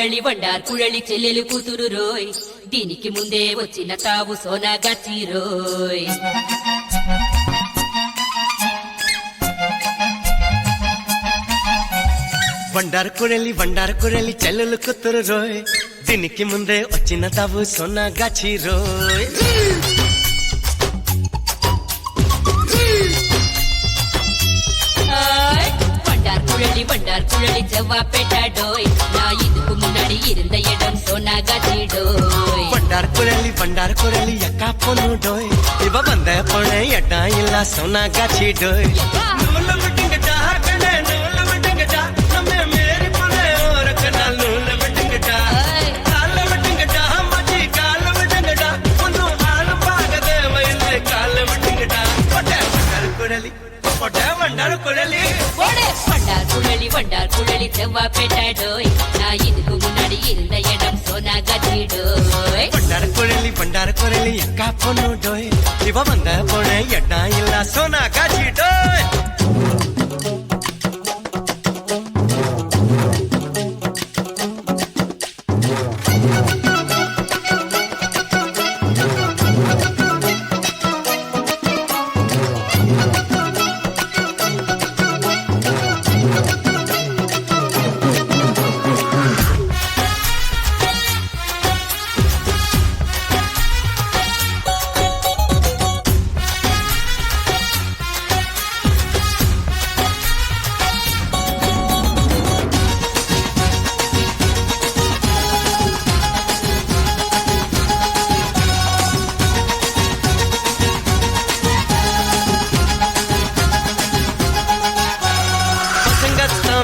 కుళలి వండార్ కుళలి చెల్లెలు కూతురు రోయ్ దీనికి ముందే వచ్చిన తావు సోనా గచ్చి రోయ్ వండారు కుళలి చెల్లెలు కూతురు రోయ్ దీనికి ముందే వచ్చిన తావు సోనా గచ్చి రోయ్ வண்டார் குழலி செவ்வா பெட்டாடோய் நான் இதுக்கு முன்னாடி இருந்த இடம் சோனா காட்சிடோய் வண்டார் குழலி அக்கா பொண்ணு டோய் இவ வந்த போன இடம் இல்ல சோனா காட்சிடோய் நூல விட்டுங்கடா கண்ணே நூல விட்டுங்கடா நம்ம மேரி போல ஒரு கண்ணால் நூல விட்டுங்கடா கால விட்டுங்கடா மச்சி கால விட்டுங்கடா ஒன்னும் ஆளு பார்க்க தேவையில்லை கால விட்டுங்கடா வண்டார் குழலி வண்டார் குழலி செவ்வா பெட்டாடோய் நான் இதுக்கு முன்னாடி இருந்த இடம் சோனா காட்சிடோய் வண்டார் குழலி அக்கா பொண்ணு டோய் இவ வந்த போன இடம் இல்ல சோனா காட்சிடோய்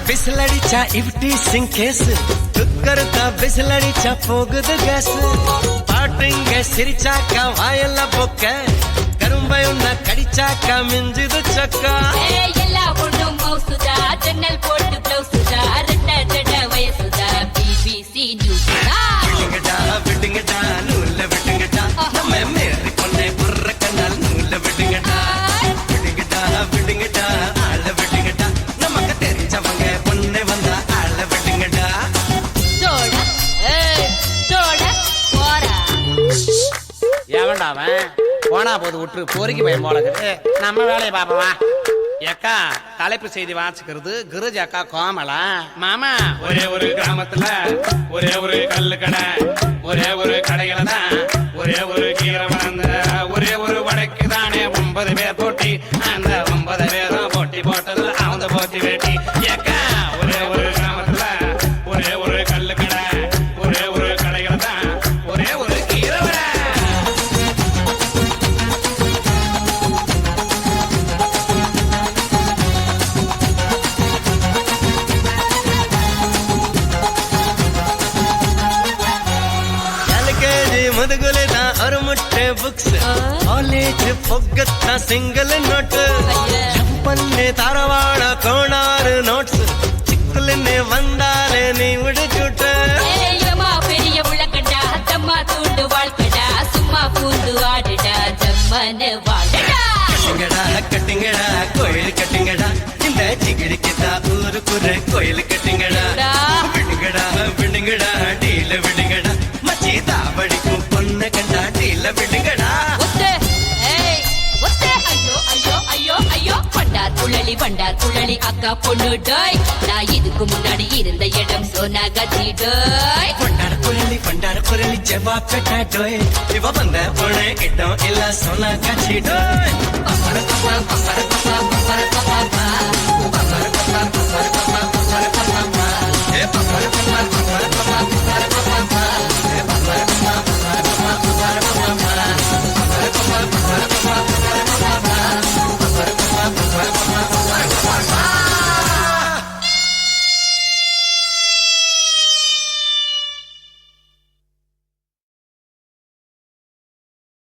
பிசிலடிச்சா இவ்டி சிங்கேஸ் துக்கருத்தா பிசிலடிச்சா போகுது கேஸ் பாட்டுங்க சிரிச்சாக்கா வாயல்ல பொக்க கரும்பை உன்ன கடிச்சாக்கா மிஞ்சுது சக்கா எல்லா பொண்ணும் மவுசுதா ஜன்னல் போட்டு பிளவுசுதா ரெட்ட ஜட வயசுதா பிபிசி நியூஸ்தா விடுங்கடா நூல்ல விடுங்கடா நம்ம மேரி பொண்ணே புர்ற கண்ணால் நூல்ல விடுங்கடா விடுங்கடா ஆள விடுங்கடா நமக்கு தெரிஞ்சவங்க பொண்ணு வந்தா ஆள விடுங்கடா எவன்டா அவன் போனா போது விட்டு பொறுக்கி பையன் போலக்குது நம்ம வேலையை பாப்பவா எக்கா தலைப்பு செய்தி வாசிக்கிறது கிருஜ் அக்கா கோமலா மாமா ஒரே ஒரு கிராமத்துல ஒரே ஒரு கல்லு கடை ஒரே ஒரு கடையில தான் ஒரே ஒரு கீரை வளர்ந்த ஒரே ஒரு வடைக்கு தானே 9 பேர் போட்டி அந்த 9 பேரும் போட்டி போட்டதுல அவங்க போட்டி வேட்டி எக்கா ஒரே ஒரு கிராமத்துல ஒரே ஒரு கல்லு கடை ஒரே ஒரு கடையில தான் ஒரே ஒரு கீரை வடை முதுகுலதா ஒரு முட்டை புக்ஸ் காலேஜ் பொக்கத்தா சிங்கிள் நோட்டு பண்ணு தரவாட கோணாறு நோட்ஸ் சிக்கலுன்னு வந்தாலே நீ விடுச்சுட்ட பெரிய உலகடா தம்மா தூண்டு வாழ்க்கடா சும்மா பூந்து ஆடுடா ஜம்மனு வாடடா கட்டுங்கடா கோயில் கட்டுங்கடா இந்த சிகிரிக்குதா ஊருக்குற கோயில் கட்டுங்கடா விடுங்கடா டீல விடுங்கடா மச்சி தாவடிக்கும் பொண்ணு கண்டா டீல விடுங்கடா ஐயோ வண்டார் குழலி அக்கா பொண்ணு டோய் நான் இதுக்கு முன்னாடி இருந்த இடம் சோனா காட்சிடோய் வண்டார் குழலி செவ்வா பெட்டாடோய் இவ வந்த போன இடம் இல்ல சோனா காட்சிடோய்